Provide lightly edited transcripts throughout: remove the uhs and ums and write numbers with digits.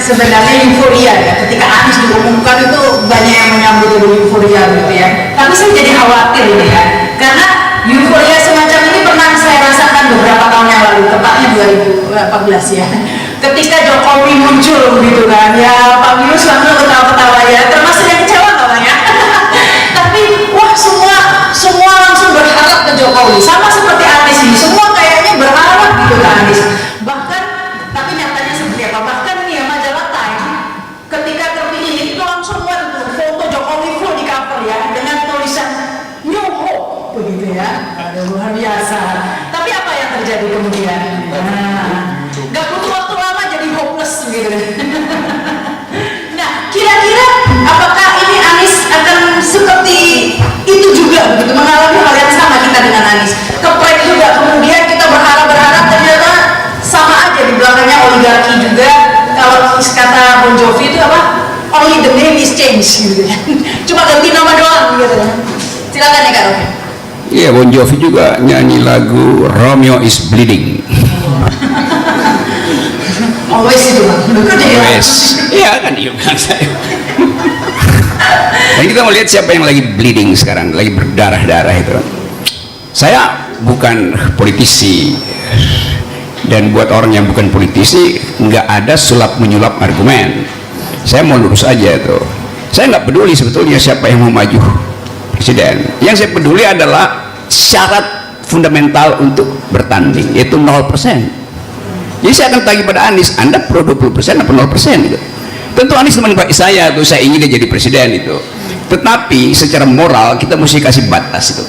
sebenarnya euforia ya, ketika Anies diumumkan itu banyak yang menyambut itu euforia gitu ya. Tapi saya jadi khawatir ini ya, karena euforia semacam ini pernah saya rasakan beberapa tahun yang lalu, tepatnya 2014 ya. Ketika Jokowi muncul gitu kan, ya Pak Wirus langsung ketawa-ketawa ya, termasuk yang kecewa nggak Bang ya? Tapi wah semua langsung berharap ke Jokowi, sama seperti Anies ini, semua kayaknya berharap gitu ke Anies. Bahkan, tapi nyatanya seperti apa? Bahkan nih ya majalah Time, ketika terpilih itu langsung tuh foto Jokowi full di cover ya, dengan tulisan New Hope begitu ya. Aduh, luar biasa. Tapi apa yang terjadi kemudian? Gak butuh waktu lama jadi hopeless gitu. Nah, kira-kira apakah ini Anies akan seperti itu juga begitu, mengalami hal yang sama kita dengan Anies? Keprek juga, kemudian kita berharap ternyata sama aja, di belakangnya oligarki juga. Kalau kata Bon Jovi itu apa? Only the name is change gitu kan. Cuma ganti nama doang gitu kan. Silakan ya Kak Romi. Iya, Bon Jovi juga nyanyi lagu Romeo is Bleeding. Always itu Bang. Always. Iya kan, iya kan saya. Dan kita mau lihat siapa yang lagi bleeding sekarang, lagi berdarah-darah itu. Saya bukan politisi, dan buat orang yang bukan politisi nggak ada sulap menyulap argumen. Saya mau lurus aja tuh. Saya nggak peduli sebetulnya siapa yang mau maju presiden. Yang saya peduli adalah syarat fundamental untuk bertanding, yaitu 0%. Jadi saya akan tagih pada Anies, Anda pro 20% apa 0% gitu. Tentu Anies teman baik saya tuh, saya ingin dia jadi presiden itu. Tetapi secara moral kita mesti kasih batas itu.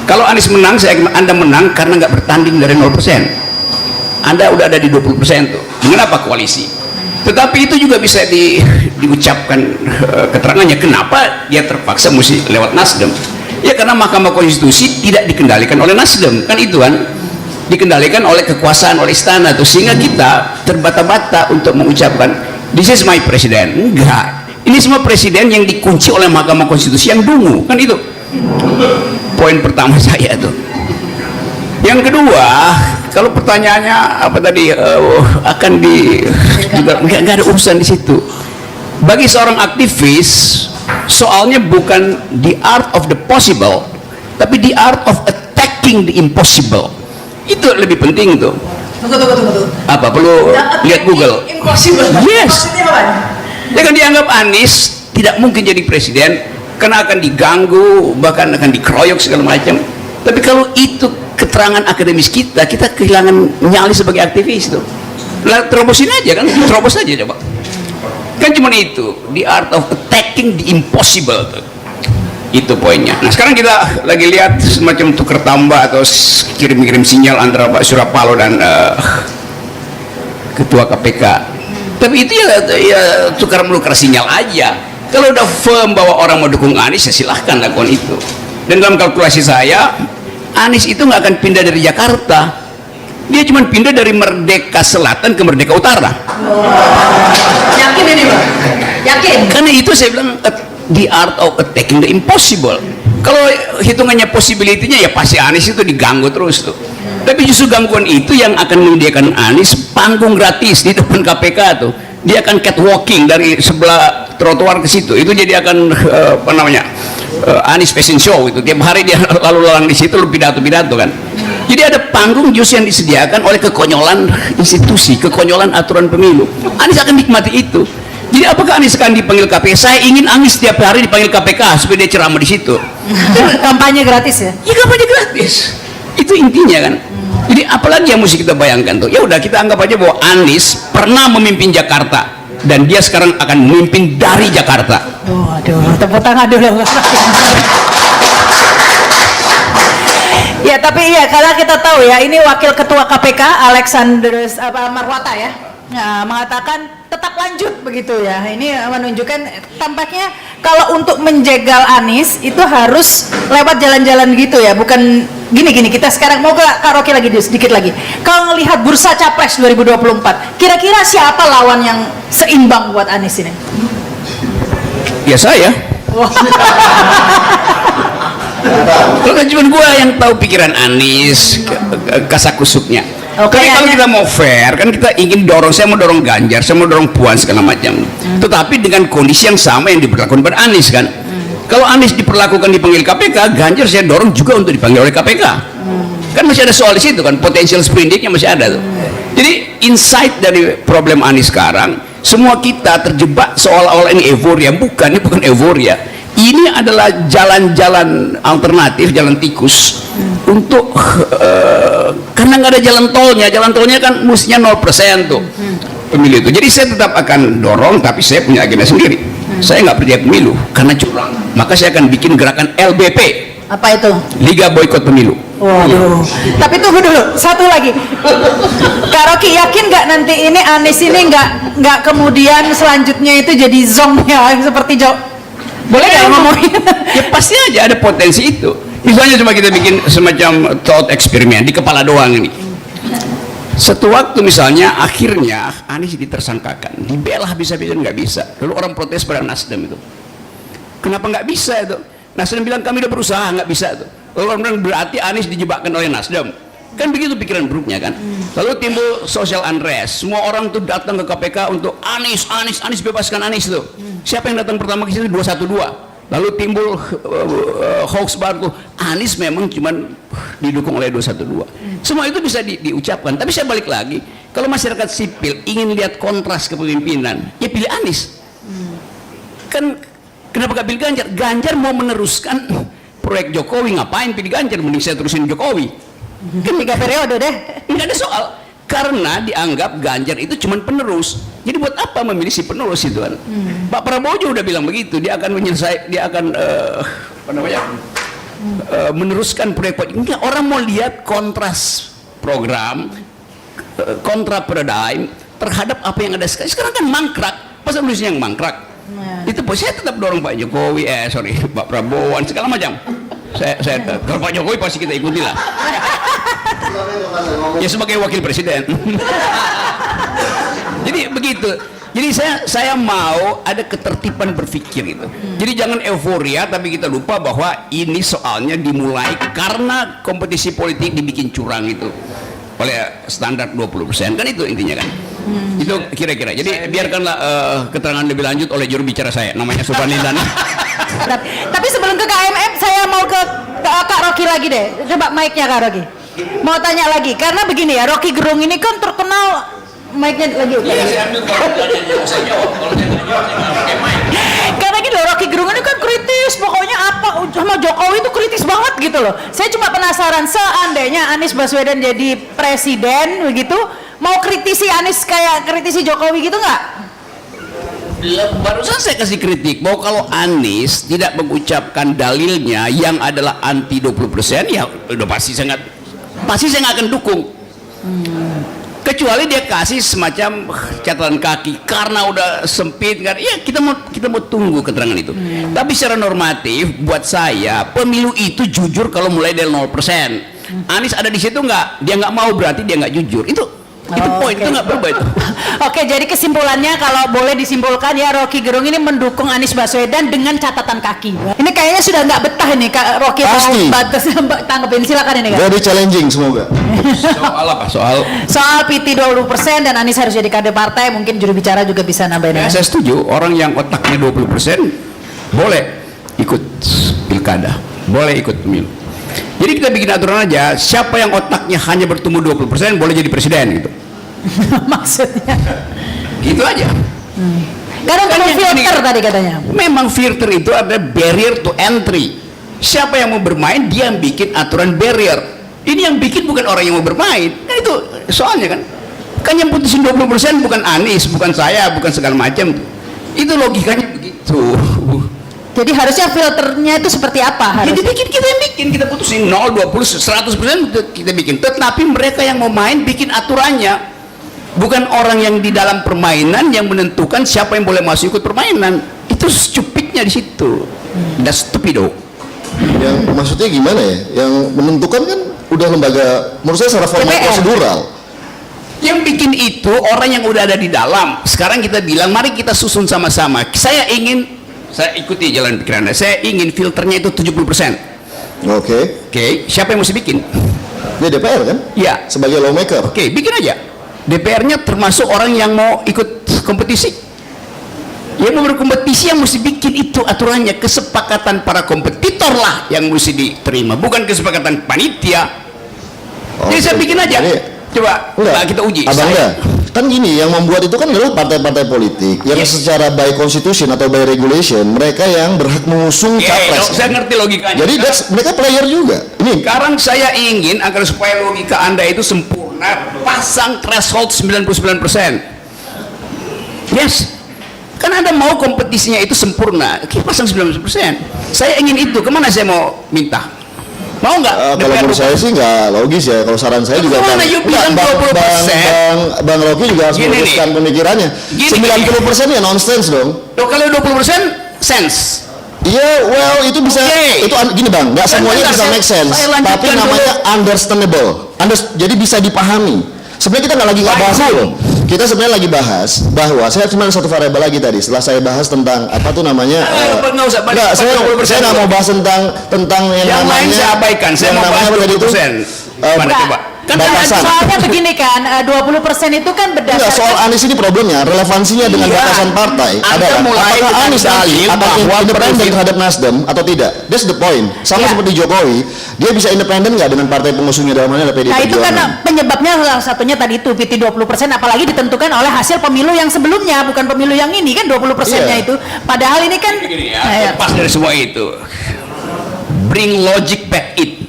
Kalau Anies menang, Anda menang karena nggak bertanding dari 0%. Anda udah ada di 20% tuh. Dengan apa koalisi? Tetapi itu juga bisa diucapkan keterangannya. Kenapa dia terpaksa mesti lewat Nasdem? Ya karena Mahkamah Konstitusi tidak dikendalikan oleh Nasdem, kan itu kan? Dikendalikan oleh kekuasaan, oleh istana tuh, sehingga kita terbata-bata untuk mengucapkan this is my president. Enggak, ini semua presiden yang dikunci oleh Mahkamah Konstitusi yang dungu, kan itu poin pertama saya tuh. Yang kedua, kalau pertanyaannya apa tadi, akan juga nggak ada urusan di situ. Bagi seorang aktivis, soalnya bukan the art of the possible, tapi the art of attacking the impossible. Itu lebih penting tuh. Tunggu. Apa perlu lihat Google? Impossible. Yes. Ya kan, dianggap Anies tidak mungkin jadi presiden karena akan diganggu, bahkan akan dikeroyok segala macam. Tapi kalau itu keterangan akademis kita kehilangan nyali sebagai aktivis tuh. Lah terobosin aja kan, terobos aja coba. Kan cuma itu, the art of attacking the impossible tuh. Itu poinnya. Nah sekarang kita lagi lihat semacam tuker tambah atau kirim-kirim sinyal antara Pak Surya Paloh dan Ketua KPK. Tapi itu ya tukar menukar sinyal aja. Kalau udah firm bahwa orang mau dukung Anies, ya silahkan lakukan itu. Dan dalam kalkulasi saya, Anies itu nggak akan pindah dari Jakarta. Dia cuma pindah dari Merdeka Selatan ke Merdeka Utara. Yakin ini Bang? Yakin? Karena itu saya bilang the art of attacking the impossible. Kalau hitungannya possibility-nya, ya pasti Anies itu diganggu terus tuh. Tapi justru gangguan itu yang akan menyediakan Anies panggung gratis di depan KPK tuh. Dia akan catwalking dari sebelah trotoar ke situ. Itu jadi akan apa namanya, Anies fashion show itu. Tiap hari dia lalu lalang di situ, pidato-pidato kan. Jadi ada panggung justru yang disediakan oleh kekonyolan institusi, kekonyolan aturan pemilu. Anies akan nikmati itu. Jadi apakah Anies akan dipanggil KPK? Saya ingin Anies setiap hari dipanggil KPK supaya dia ceramah di situ. Kampanye gratis ya? Ya kampanye gratis. Itu intinya kan. Jadi apalagi yang mesti kita bayangkan tuh? Ya udah, kita anggap aja bahwa Anies pernah memimpin Jakarta dan dia sekarang akan memimpin dari Jakarta. Aduh, tepuk tangan dulu. Ya tapi iya, karena kita tahu ya, ini Wakil Ketua KPK Alexandrus Marwata ya, mengatakan tetap lanjut begitu ya. Ini menunjukkan tampaknya kalau untuk menjegal Anies itu harus lewat jalan-jalan gitu ya, bukan gini-gini. Kita sekarang mau ke Kak Rocky lagi sedikit lagi. Kalau melihat bursa capres 2024, kira-kira siapa lawan yang seimbang buat Anies ini? Ya saya. Kalau kan cuma gue yang tahu pikiran Anies, kasakusuknya. Tapi kalau kita mau fair, kan kita ingin dorong, saya mau dorong Ganjar, saya mau dorong Puan segala macam. Tetapi dengan kondisi yang sama yang diberlakukan pada Anies kan. Kalau Anies diperlakukan dipanggil KPK, Ganjar saya dorong juga untuk dipanggil oleh KPK. Kan masih ada soal di situ kan, potensial sprindiknya masih ada tuh. Jadi insight dari problem Anies sekarang, semua kita terjebak seolah-olah ini euforia. Bukan, ini bukan euforia. Ini adalah jalan-jalan alternatif, jalan tikus untuk karena nggak ada jalan tolnya kan mestinya 0% tuh pemilu itu. Jadi saya tetap akan dorong, tapi saya punya agenda sendiri. Saya nggak percaya pemilu karena curang. Maka saya akan bikin gerakan LBP. Apa itu? Liga Boykot Pemilu. Waduh. Tapi tunggu dulu, satu lagi. Kak Rocky, yakin nggak nanti ini Anies ini nggak kemudian selanjutnya itu jadi zong ya seperti boleh nggak ngomongin? Ya pasti aja ada potensi itu. Misalnya cuma kita bikin semacam thought eksperimen di kepala doang ini. Satu waktu misalnya akhirnya Anies ditersangkakan, dibela habis-habisan nggak bisa. Lalu orang protes pada Nasdem itu. Kenapa nggak bisa itu? Nasdem bilang kami udah berusaha nggak bisa itu. Lalu orang bilang berarti Anies dijebakkan oleh Nasdem. Kan begitu pikiran buruknya kan. Lalu timbul social unrest. Semua orang tuh datang ke KPK untuk Anies bebaskan Anies tuh. Siapa yang datang pertama ke situ? 212. Lalu timbul hoax baru tuh. Anies memang cuman didukung oleh 212. Semua itu bisa diucapkan. Tapi saya balik lagi, kalau masyarakat sipil ingin lihat kontras kepemimpinan, ya pilih Anies. Kan kenapa gak pilih Ganjar? Ganjar mau meneruskan proyek Jokowi, ngapain pilih Ganjar? Mending saya terusin Jokowi. Kan 3 periode deh. Nggak ada soal, karena dianggap Ganjar itu cuma penerus. Jadi buat apa memilih si penerus itu kan? Pak Prabowo juga udah bilang begitu, dia akan meneruskan proyek. Enggak, orang mau lihat kontras program, kontra paradigm terhadap apa yang ada sekarang. Sekarang kan mangkrak, masa nulisnya yang mangkrak? Itu saya tetap dorong Pak Jokowi, Pak Prabowo segala macam. Kalau Pak Jokowi pasti kita ikuti lah. Ya sebagai wakil presiden. Jadi begitu. Jadi saya mau ada ketertiban berpikir itu. Jadi jangan euforia, tapi kita lupa bahwa ini soalnya dimulai karena kompetisi politik dibikin curang itu oleh standar 20%, kan itu intinya kan. Itu kira-kira. Jadi biarkanlah keterangan lebih lanjut oleh juru bicara saya, namanya Sufan Lindan. Tapi sebelum ke KMM, saya mau ke Kak Rocky lagi deh. Coba mic-nya Kak Rocky. Mau tanya lagi, karena begini ya, Rocky Gerung ini kan terkenal, mic-nya lagi. Karena gini loh, Rocky Gerung ini kan kritis, pokoknya apa sama Jokowi itu kritis banget gitu loh. Saya cuma penasaran, seandainya Anies Baswedan jadi presiden begitu, mau kritisi Anies kayak kritisi Jokowi gitu nggak? Barusan saya kasih kritik bahwa kalau Anies tidak mengucapkan dalilnya yang adalah anti 20%, ya udah pasti saya nggak akan dukung. Kecuali dia kasih semacam catatan kaki karena udah sempit kan, ya kita mau tunggu keterangan itu. Tapi secara normatif buat saya pemilu itu jujur kalau mulai dari 0%. Anies ada di situ nggak, dia nggak mau berarti dia nggak jujur. Itu poin, itu nggak berubah itu. Oke, jadi kesimpulannya kalau boleh disimpulkan ya, Rocky Gerung ini mendukung Anies Baswedan dengan catatan kaki. Ini kayaknya sudah nggak betah ini Kak Rocky. Pasti. Tanggepin, silakan ini Kak. Very challenging semoga. Soal apa? Soal PT 20% dan Anies harus jadi kader partai, mungkin juru bicara juga bisa nambahin. Ya, saya setuju, orang yang otaknya 20% boleh ikut pilkada, boleh ikut pemilu. Jadi kita bikin aturan aja, siapa yang otaknya hanya bertumbuh 20% boleh jadi presiden gitu. Maksudnya Gitu aja. Karena perlu filter tadi katanya. Memang filter itu ada barrier to entry. Siapa yang mau bermain, dia yang bikin aturan barrier. Ini yang bikin bukan orang yang mau bermain. Nah itu soalnya kan. Kan yang putusin 20% bukan Anies, bukan saya, bukan segala macam. Itu logikanya begitu. Jadi harusnya filternya itu seperti apa? Jadi kita yang bikin, kita putusin 0, 20, 100% kita bikin. Tetapi mereka yang mau main bikin aturannya. Bukan orang yang di dalam permainan yang menentukan siapa yang boleh masuk ikut permainan. Itu stupidnya di situ. That's stupido. Yang maksudnya gimana ya? Yang menentukan kan udah lembaga, menurut saya secara formal prosedural. Yang bikin itu orang yang udah ada di dalam. Sekarang kita bilang mari kita susun sama-sama. Saya ikuti jalan pikiran. Saya ingin filternya itu 70%. Oke. Siapa yang mesti bikin? Dia DPR kan? Ya. Sebagai lawmaker. Oke, bikin aja. DPR-nya termasuk orang yang mau ikut kompetisi. Yang mau berkompetisi yang mesti bikin itu aturannya, kesepakatan para kompetitor lah yang mesti diterima, bukan kesepakatan panitia. Jadi saya bikin aja. Coba kita uji. Abang kan gini, yang membuat itu kan adalah partai-partai politik yang secara by constitution atau by regulation mereka yang berhak mengusung capres. Saya ngerti logikanya. Jadi mereka player juga. Ini sekarang saya ingin agar supaya logika Anda itu sempurna, pasang threshold 99%. Yes. Kan Anda mau kompetisinya itu sempurna, kita pasang 99%. Saya ingin itu, kemana saya mau minta? Mau nggak? Kalau menurut saya sih nggak logis ya. Kalau saran saya juga Bang Rocky juga harus meluruskan pemikirannya. 90% ya nonsense dong. Kalau 20% sense. Iya, well itu bisa. Itu gini bang, nggak semuanya bisa make sense. Tapi namanya understandable. Jadi bisa dipahami. Sebenarnya kita nggak bahas itu. Kita sebenarnya lagi bahas bahwa saya cuma satu variabel lagi tadi. Setelah saya bahas tentang apa tuh namanya, saya nggak mau bahas tentang yang namanya. Lain saya abaikan. Saya mau bahas 20%. Batasan. Soalnya begini kan, 20% itu kan berdasarkan. Enggak, soal Anies ini problemnya, relevansinya dengan batasan partai adalah apakah Anies independen terhadap Nasdem atau tidak? That's the point. Sama seperti Jokowi, dia bisa independen nggak dengan partai pengusungnya dalam hal ini PDIP? Nah itu kan penyebabnya salah satunya tadi itu PT 20%, apalagi ditentukan oleh hasil pemilu yang sebelumnya, bukan pemilu yang ini kan 20%-nya itu. Padahal ini kan lepas dari semua itu, bring logic back it.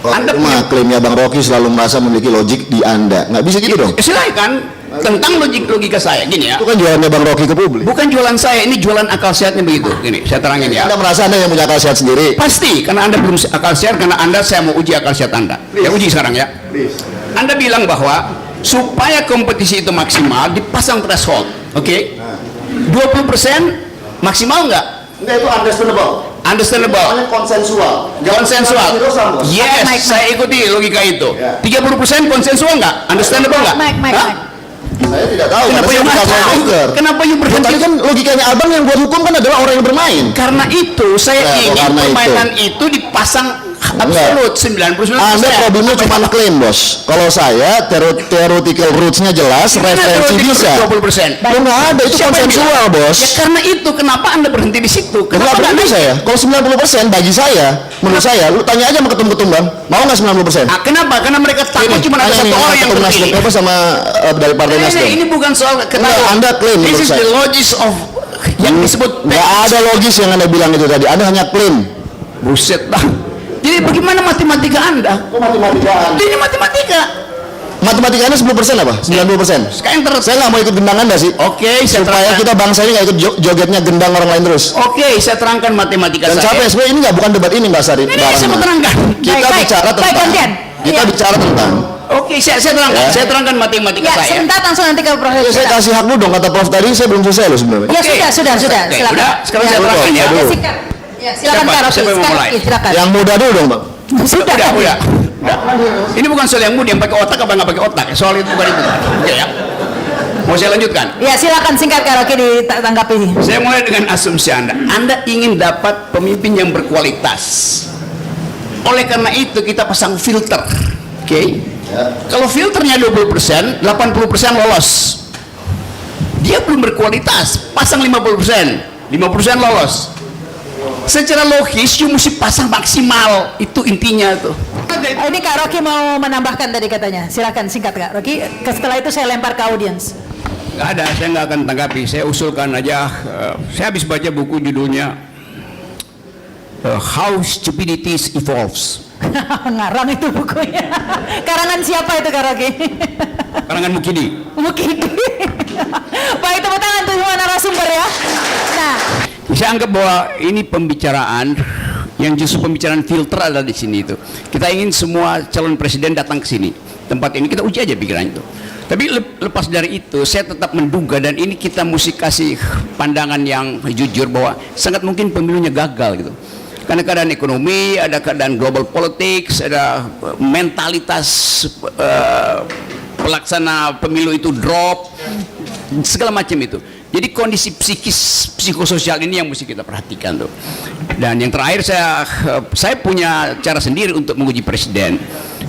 Anda klaimnya Bang Rocky selalu merasa memiliki logik di Anda, nggak bisa gitu dong? Silakan tentang logika saya gini ya. Itu kan jualannya Bang Rocky ke publik. Bukan jualan saya, ini jualan akal sehatnya begitu. Gini, saya terangin ya. Anda merasa Anda yang punya akal sehat sendiri? Pasti, karena Anda belum akal sehat, karena saya mau uji akal sehat Anda. Ya uji sekarang ya. Anda bilang bahwa supaya kompetisi itu maksimal dipasang threshold, oke? 20% maksimal nggak? Enggak, itu understandable. Understandable. Konsensual. Konsensual. Yes, saya ikuti logika itu. 30% konsensual nggak? Understandable nggak? Saya tidak tahu. Kenapa you berhenti? Tadi kan logikanya abang yang buat hukum kan adalah orang yang bermain. Karena itu saya ingin permainan itu dipasang absolut 99%. Anda problemnya cuma klaim bos. Kalau saya theoretical roots-nya jelas, referensi bisa. 20%. Nggak ada, itu konsensual bos. Ya karena itu kenapa Anda berhenti di situ? Kenapa nggak bisa ya? Kalau 90% bagi saya, menurut saya, lu tanya aja sama ketum-ketum bang, mau nggak 90%? Kenapa? Karena mereka takut cuma ada satu orang yang terpilih. Apa sama dari partai Nasdem? Ini bukan soal Anda klaim menurut saya. This is the logis of yang disebut. Nggak ada logis yang Anda bilang itu tadi. Anda hanya klaim. Buset dah. Jadi bagaimana matematika Anda? Matematika Anda. Ini matematika. Matematika Anda 10% apa? 90%? Sekarang saya nggak mau ikut gendang Anda sih. Oke, supaya kita bangsa ini nggak ikut jogetnya gendang orang lain terus. Oke, saya terangkan matematika dan saya. Dan sebenarnya ini nggak bukan debat ini Mbak Sari. Ini saya mau terangkan. Kita bicara tentang. Kita bicara tentang. Oke, saya terangkan. Ya. Saya terangkan matematika saya. Sebentar langsung nanti ke Prof. Ya, saya kasih hak dulu dong, kata Prof tadi saya belum selesai loh sebenarnya. Ya sudah. Silakan. Sekarang saya terangkan ya. Ya, silakan Kak Rocky. Silakan. Yang muda dulu dong, Bang. Udah. Ini bukan soal yang muda, yang pakai otak apa nggak pakai otak. Soal itu bukan itu. Ya. Mau saya lanjutkan? Ya, silakan singkat Kak Rocky ditanggapi. Saya mulai dengan asumsi Anda. Anda ingin dapat pemimpin yang berkualitas. Oleh karena itu kita pasang filter. Oke. Ya. Kalau filternya 20%, 80% lolos. Dia belum berkualitas, pasang 50%, 50% lolos. Secara logis, you mesti pasang maksimal, itu intinya tuh. Ini Kak Rocky mau menambahkan tadi katanya. Silakan singkat Kak Rocky. Setelah itu saya lempar ke audiens. Nggak ada, saya nggak akan tanggapi. Saya usulkan aja. Saya habis baca buku judulnya How Stupidity Evolves. Ngarang itu bukunya. Karangan siapa itu Kak Rocky? Karangan Mukidi. Baik, tepuk tangan untuk semua narasumber ya. Nah, saya anggap bahwa ini pembicaraan yang justru pembicaraan filter ada di sini itu. Kita ingin semua calon presiden datang ke sini. Tempat ini kita uji aja pikiran itu. Tapi lepas dari itu, saya tetap menduga dan ini kita mesti kasih pandangan yang jujur bahwa sangat mungkin pemilunya gagal gitu. Karena keadaan ekonomi, ada keadaan global politics, ada mentalitas pelaksana pemilu itu drop, segala macam itu. Jadi kondisi psikososial ini yang mesti kita perhatikan tuh. Dan yang terakhir saya punya cara sendiri untuk menguji presiden.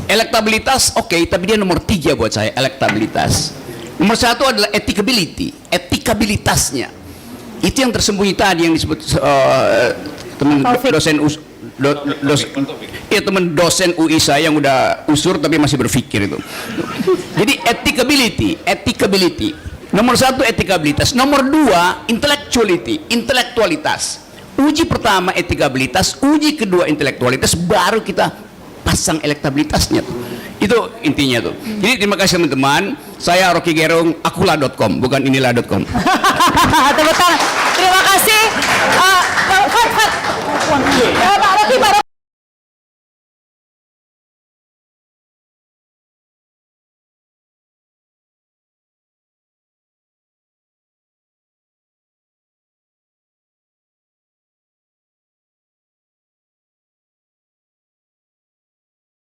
Elektabilitas oke, tapi dia nomor 3 buat saya, elektabilitas. Nomor 1 adalah etikability, etikabilitasnya. Itu yang tersembunyi tadi yang disebut teman teman dosen UI saya yang udah usur tapi masih berpikir itu. Jadi etikability. Nomor 1 etikabilitas, nomor 2 intelektualitas. Uji pertama etikabilitas, uji kedua intelektualitas, baru kita pasang elektabilitasnya tuh. Itu intinya tuh. Jadi terima kasih teman-teman. Saya Rocky Gerung, akulah.com, bukan inilah.com. Tepuk tangan. Terima kasih.